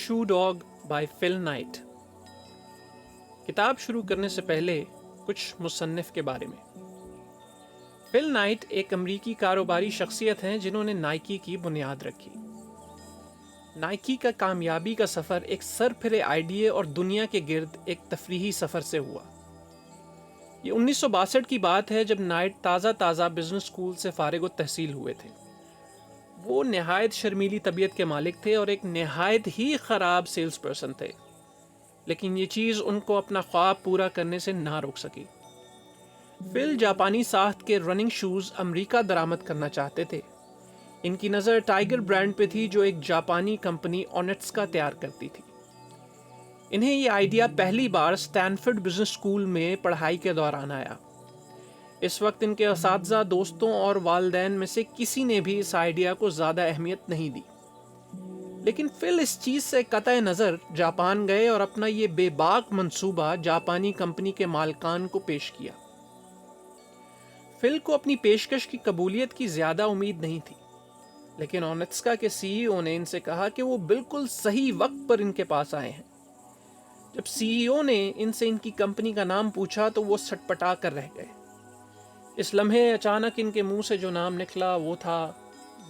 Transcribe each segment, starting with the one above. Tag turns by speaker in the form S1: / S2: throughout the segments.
S1: Show Dog by Phil Knight. کتاب شروع کرنے سے پہلے کچھ مصنف کے بارے میں۔ فل نائٹ ایک امریکی کاروباری شخصیت ہیں جنہوں نے نائکی کی بنیاد رکھی۔ نائکی کا کامیابی کا سفر ایک سر پھرے آئیڈیے اور دنیا کے گرد ایک تفریحی سفر سے ہوا۔ یہ 1962 کی بات ہے جب نائٹ تازہ بزنس اسکول سے فارغ التحصیل ہوئے تھے۔ وہ نہایت شرمیلی طبیعت کے مالک تھے اور ایک نہایت ہی خراب سیلز پرسن تھے، لیکن یہ چیز ان کو اپنا خواب پورا کرنے سے نہ روک سکی۔ فل جاپانی ساخت کے رننگ شوز امریکہ درآمد کرنا چاہتے تھے۔ ان کی نظر ٹائیگر برانڈ پہ تھی جو ایک جاپانی کمپنی اونیٹسکا تیار کرتی تھی۔ انہیں یہ آئیڈیا پہلی بار اسٹینفورڈ بزنس اسکول میں پڑھائی کے دوران آیا۔ اس وقت ان کے اساتذہ، دوستوں اور والدین میں سے کسی نے بھی اس آئیڈیا کو زیادہ اہمیت نہیں دی، لیکن فل اس چیز سے قطع نظر جاپان گئے اور اپنا یہ بے باک منصوبہ جاپانی کمپنی کے مالکان کو پیش کیا۔ فل کو اپنی پیشکش کی قبولیت کی زیادہ امید نہیں تھی، لیکن اونیٹسکا کے سی ای او نے ان سے کہا کہ وہ بالکل صحیح وقت پر ان کے پاس آئے ہیں۔ جب سی ای او نے ان سے ان کی کمپنی کا نام پوچھا تو وہ سٹپٹا کر رہ گئے۔ اس لمحے اچانک ان کے منہ سے جو نام نکلا وہ تھا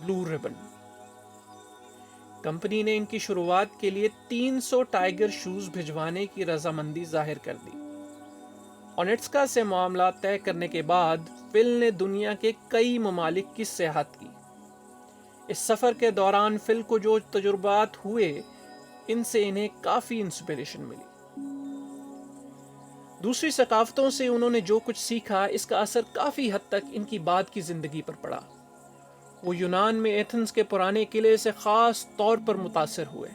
S1: بلو ریبن۔ کمپنی نے ان کی شروعات کے لیے 300 ٹائیگر شوز بھجوانے کی رضامندی ظاہر کر دی۔ اونیٹسکا سے معاملات طے کرنے کے بعد فل نے دنیا کے کئی ممالک کی سیاحت کی۔ اس سفر کے دوران فل کو جو تجربات ہوئے ان سے انہیں کافی انسپریشن ملی۔ دوسری ثقافتوں سے انہوں نے جو کچھ سیکھا اس کا اثر کافی حد تک ان کی بعد کی زندگی پر پڑا۔ وہ یونان میں ایتھنز کے پرانے قلعے سے خاص طور پر متاثر ہوئے۔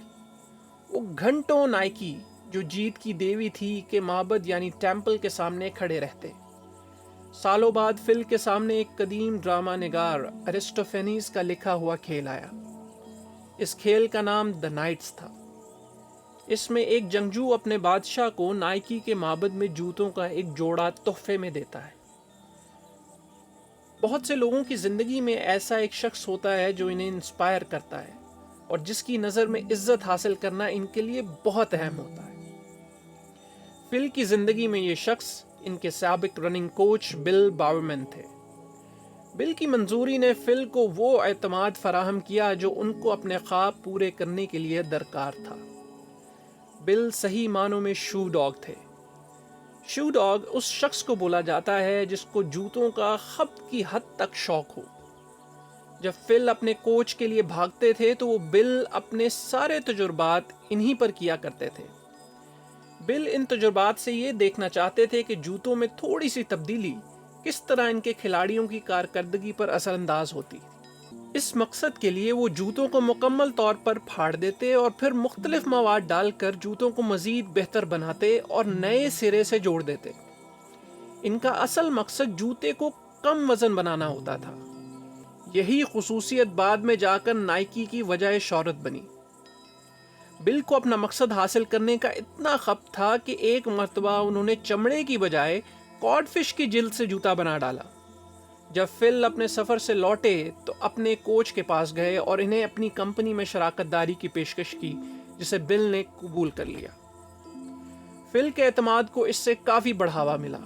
S1: وہ گھنٹوں نائکی جو جیت کی دیوی تھی کے معبد یعنی ٹیمپل کے سامنے کھڑے رہتے۔ سالوں بعد فل کے سامنے ایک قدیم ڈرامہ نگار ارسطوفینز کا لکھا ہوا کھیل آیا۔ اس کھیل کا نام دی نائٹس تھا۔ اس میں ایک جنگجو اپنے بادشاہ کو نائکی کے معبد میں جوتوں کا ایک جوڑا تحفے میں دیتا ہے۔ بہت سے لوگوں کی زندگی میں ایسا ایک شخص ہوتا ہے جو انہیں انسپائر کرتا ہے اور جس کی نظر میں عزت حاصل کرنا ان کے لیے بہت اہم ہوتا ہے۔ فل کی زندگی میں یہ شخص ان کے سابق رننگ کوچ بل باورمین تھے۔ بل کی منظوری نے فل کو وہ اعتماد فراہم کیا جو ان کو اپنے خواب پورے کرنے کے لیے درکار تھا۔ بل صحیح معنوں میں شو ڈاگ تھے۔ شو ڈاگ اس شخص کو بولا جاتا ہے جس کو جوتوں کا خبط کی حد تک شوق ہو۔ جب فل اپنے کوچ کے لیے بھاگتے تھے تو وہ بل اپنے سارے تجربات انہی پر کیا کرتے تھے۔ بل ان تجربات سے یہ دیکھنا چاہتے تھے کہ جوتوں میں تھوڑی سی تبدیلی کس طرح ان کے کھلاڑیوں کی کارکردگی پر اثر انداز ہوتی۔ اس مقصد کے لیے وہ جوتوں کو مکمل طور پر پھاڑ دیتے اور پھر مختلف مواد ڈال کر جوتوں کو مزید بہتر بناتے اور نئے سرے سے جوڑ دیتے۔ ان کا اصل مقصد جوتے کو کم وزن بنانا ہوتا تھا۔ یہی خصوصیت بعد میں جا کر نائکی کی وجہ شہرت بنی۔ بل کو اپنا مقصد حاصل کرنے کا اتنا خبط تھا کہ ایک مرتبہ انہوں نے چمڑے کی بجائے کاڈ فش کی جلد سے جوتا بنا ڈالا۔ جب فل اپنے سفر سے لوٹے تو اپنے کوچ کے پاس گئے اور انہیں اپنی کمپنی میں شراکت داری کی پیشکش کی، جسے بل نے قبول کر لیا۔ فل کے اعتماد کو اس سے کافی بڑھاوا ملا۔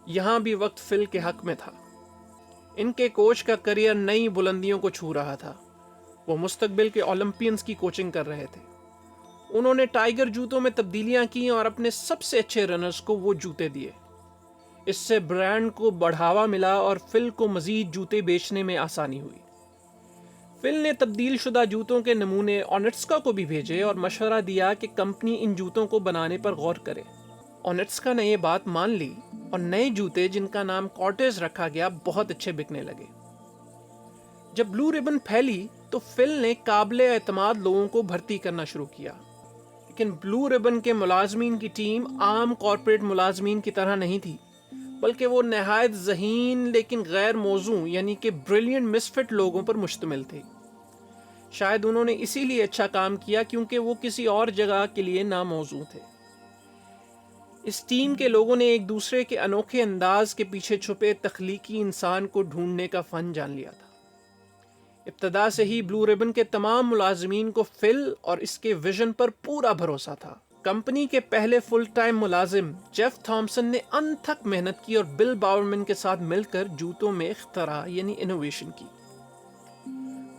S1: یہاں بھی وقت فل کے حق میں تھا۔ ان کے کوچ کا کریئر نئی بلندیوں کو چھو رہا تھا۔ وہ مستقبل کے اولمپئنز کی کوچنگ کر رہے تھے۔ انہوں نے ٹائیگر جوتوں میں تبدیلیاں کی اور اپنے سب سے اچھے رنرز کو وہ جوتے دیے۔ اس سے برانڈ کو بڑھاوا ملا اور فل کو مزید جوتے بیچنے میں آسانی ہوئی۔ فل نے تبدیل شدہ جوتوں کے نمونے اونیٹسکا کو بھی بھیجے اور مشورہ دیا کہ کمپنی ان جوتوں کو بنانے پر غور کرے۔ اونیٹسکا نے یہ بات مان لی اور نئے جوتے جن کا نام کارٹیز رکھا گیا بہت اچھے بکنے لگے۔ جب بلو ریبن پھیلی تو فل نے قابل اعتماد لوگوں کو بھرتی کرنا شروع کیا، لیکن بلو ریبن کے ملازمین کی ٹیم عام کارپوریٹ ملازمین کی طرح نہیں تھی، بلکہ وہ نہایت ذہین لیکن غیر موزوں یعنی کہ بریلینٹ مسفٹ لوگوں پر مشتمل تھے۔ شاید انہوں نے اسی لیے اچھا کام کیا کیونکہ وہ کسی اور جگہ کے لیے ناموزوں تھے۔ اس ٹیم کے لوگوں نے ایک دوسرے کے انوکھے انداز کے پیچھے چھپے تخلیقی انسان کو ڈھونڈنے کا فن جان لیا تھا۔ ابتدا سے ہی بلو ریبن کے تمام ملازمین کو فل اور اس کے ویژن پر پورا بھروسہ تھا۔ کمپنی کے پہلے فل ٹائم ملازم جیف تھامسن نے انتھک محنت کی اور بل باورمن کے ساتھ مل کر جوتوں میں اختراع یعنی انوویشن کی۔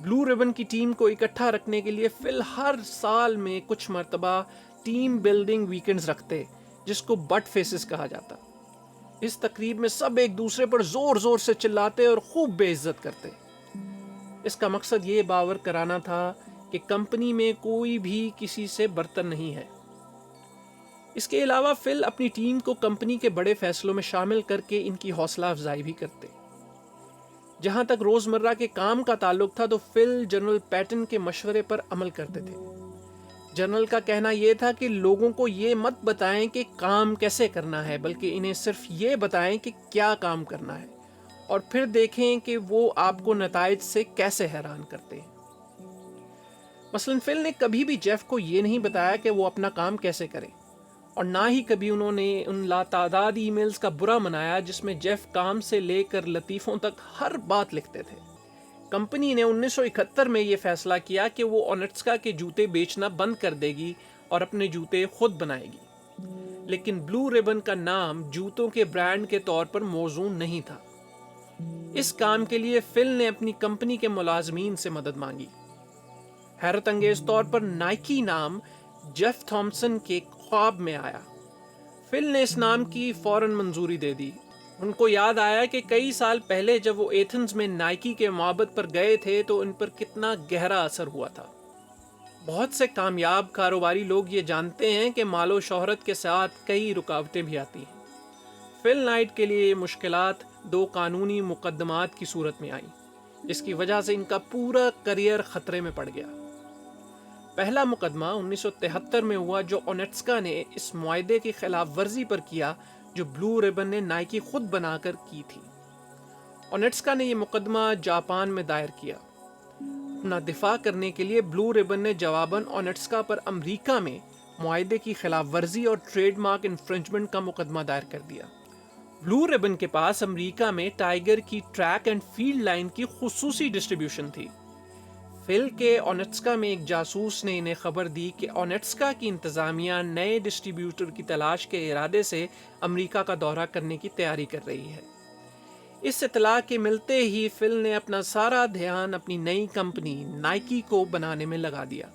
S1: بلو ریبن کی ٹیم کو اکٹھا رکھنے کے لیے فل ہر سال میں کچھ مرتبہ ٹیم بلڈنگ ویکنڈز رکھتے، جس کو بٹ فیسز کہا جاتا۔ اس تقریب میں سب ایک دوسرے پر زور زور سے چلاتے اور خوب بے عزت کرتے۔ اس کا مقصد یہ باور کرانا تھا کہ کمپنی میں کوئی بھی کسی سے برتر نہیں ہے۔ اس کے علاوہ فل اپنی ٹیم کو کمپنی کے بڑے فیصلوں میں شامل کر کے ان کی حوصلہ افزائی بھی کرتے۔ جہاں تک روزمرہ کے کام کا تعلق تھا تو فل جنرل پیٹن کے مشورے پر عمل کرتے تھے۔ جنرل کا کہنا یہ تھا کہ لوگوں کو یہ مت بتائیں کہ کام کیسے کرنا ہے، بلکہ انہیں صرف یہ بتائیں کہ کیا کام کرنا ہے، اور پھر دیکھیں کہ وہ آپ کو نتائج سے کیسے حیران کرتے ہیں۔ مثلاً فل نے کبھی بھی جیف کو یہ نہیں بتایا کہ وہ اپنا کام کیسے کرے، اور نہ ہی کبھی انہوں نے ان لاتعداد ای میلز کا برا منایا جس میں جیف کام سے لے کر لطیفوں تک ہر بات لکھتے تھے۔ کمپنی نے 1971 میں یہ فیصلہ کیا کہ وہ اونٹسکا کے جوتے بیچنا بند کر دے گی اور اپنے جوتے خود بنائے گی، لیکن بلو ریبن کا نام جوتوں کے برانڈ کے طور پر موزوں نہیں تھا۔ اس کام کے لیے فل نے اپنی کمپنی کے ملازمین سے مدد مانگی۔ حیرت انگیز طور پر نائکی نام جیف تھامسن کے خواب میں آیا۔ فل نے اس نام کی فوراً منظوری دے دی۔ ان کو یاد آیا کہ کئی سال پہلے جب وہ ایتھنز میں نائکی کے معبد پر گئے تھے تو ان پر کتنا گہرا اثر ہوا تھا۔ بہت سے کامیاب کاروباری لوگ یہ جانتے ہیں کہ مال و شہرت کے ساتھ کئی رکاوٹیں بھی آتی ہیں۔ فل نائٹ کے لیے یہ مشکلات 2 قانونی مقدمات کی صورت میں آئیں، جس کی وجہ سے ان کا پورا کریئر خطرے میں پڑ گیا۔ پہلا مقدمہ 1973 میں ہوا جو اونٹسکا نے اس معاہدے کی خلاف ورزی پر کیا جو بلو ریبن نے نائکی خود بنا کر کی تھی۔ اونٹسکا نے یہ مقدمہ جاپان میں دائر کیا۔ اپنا دفاع کرنے کے لیے بلو ریبن نے جواباً اونٹسکا پر امریکہ میں معاہدے کی خلاف ورزی اور ٹریڈ مارک انفرنجمنٹ کا مقدمہ دائر کر دیا۔ بلو ریبن کے پاس امریکہ میں ٹائیگر کی ٹریک اینڈ فیلڈ لائن کی خصوصی ڈسٹریبیوشن تھی۔ فل کے اونٹسکا میں ایک جاسوس نے انہیں خبر دی کہ اونٹسکا کی انتظامیہ نئے ڈسٹریبیوٹر کی تلاش کے ارادے سے امریکہ کا دورہ کرنے کی تیاری کر رہی ہے۔ اس اطلاع کے ملتے ہی فل نے اپنا سارا دھیان اپنی نئی کمپنی نائکی کو بنانے میں لگا دیا۔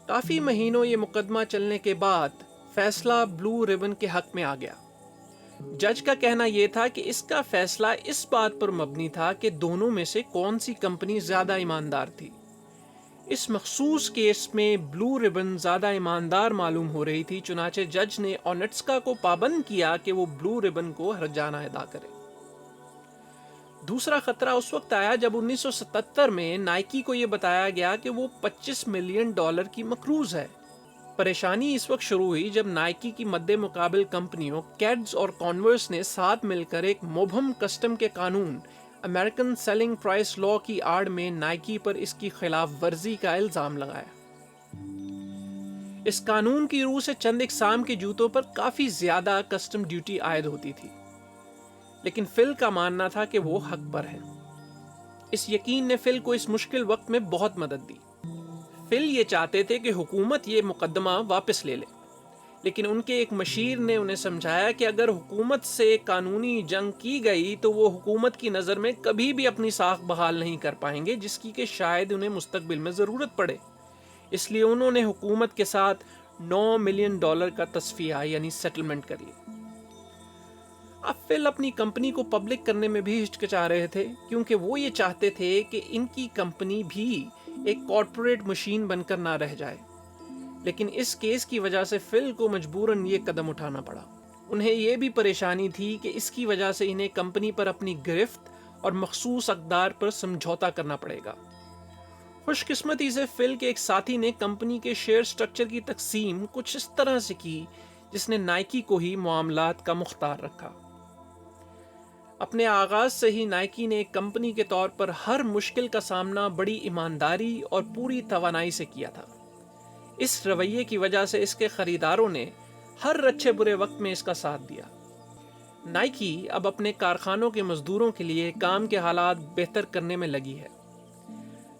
S1: کافی مہینوں یہ مقدمہ چلنے کے بعد فیصلہ بلو ریبن کے حق میں آ گیا۔ جج کا کہنا یہ تھا کہ اس کا فیصلہ اس بات پر مبنی تھا کہ دونوں میں سے کون سی کمپنی زیادہ ایماندار تھی۔ اس مخصوص کیس میں بلو ریبن زیادہ ایماندار معلوم ہو رہی تھی، چنانچہ جج نے اونٹسکا کو پابند کیا کہ وہ بلو ریبن کو ہرجانہ ادا کرے۔ دوسرا خطرہ اس وقت آیا جب 1977 میں نائکی کو یہ بتایا گیا کہ وہ $25 ملین کی مقروض ہے۔ پریشانی اس وقت شروع ہوئی جب نائکی کی مد مقابل کمپنیوں کیڈز اور کانورس نے ساتھ مل کر ایک مبہم کسٹم کے قانون امریکن سیلنگ پرائس لا کی آڑ میں نائکی پر اس کی خلاف ورزی کا الزام لگایا۔ اس قانون کی روح سے چند اقسام کے جوتوں پر کافی زیادہ کسٹم ڈیوٹی عائد ہوتی تھی، لیکن فل کا ماننا تھا کہ وہ حق پر ہے۔ اس یقین نے فل کو اس مشکل وقت میں بہت مدد دی۔ فل یہ چاہتے تھے کہ حکومت یہ مقدمہ واپس لے لے، لیکن ان کے ایک مشیر نے انہیں سمجھایا کہ اگر حکومت سے قانونی جنگ کی گئی تو وہ حکومت کی نظر میں کبھی بھی اپنی ساکھ بحال نہیں کر پائیں گے، جس کی کہ شاید انہیں مستقبل میں ضرورت پڑے۔ اس لیے انہوں نے حکومت کے ساتھ $9 ملین کا تصفیہ یعنی سیٹلمنٹ کر لی۔ اب فل اپنی کمپنی کو پبلک کرنے میں بھی ہچکچا رہے تھے، کیونکہ وہ یہ چاہتے تھے کہ ان کی کمپنی بھی ایک کارپوریٹ مشین بن کر نہ رہ جائے، لیکن اس کیس کی وجہ سے فل کو مجبوراً یہ قدم اٹھانا پڑا۔ انہیں یہ بھی پریشانی تھی کہ اس کی وجہ سے انہیں کمپنی پر اپنی گرفت اور مخصوص اقدار پر سمجھوتا کرنا پڑے گا۔ خوش قسمتی سے فل کے ایک ساتھی نے کمپنی کے شیئر سٹرکچر کی تقسیم کچھ اس طرح سے کی جس نے نائکی کو ہی معاملات کا مختار رکھا۔ اپنے آغاز سے ہی نائکی نے ایک کمپنی کے طور پر ہر مشکل کا سامنا بڑی ایمانداری اور پوری توانائی سے کیا تھا۔ اس رویے کی وجہ سے اس کے خریداروں نے ہر اچھے برے وقت میں اس کا ساتھ دیا۔ نائکی اب اپنے کارخانوں کے مزدوروں کے لیے کام کے حالات بہتر کرنے میں لگی ہے۔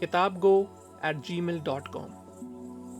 S1: kitabgo@gmail.com।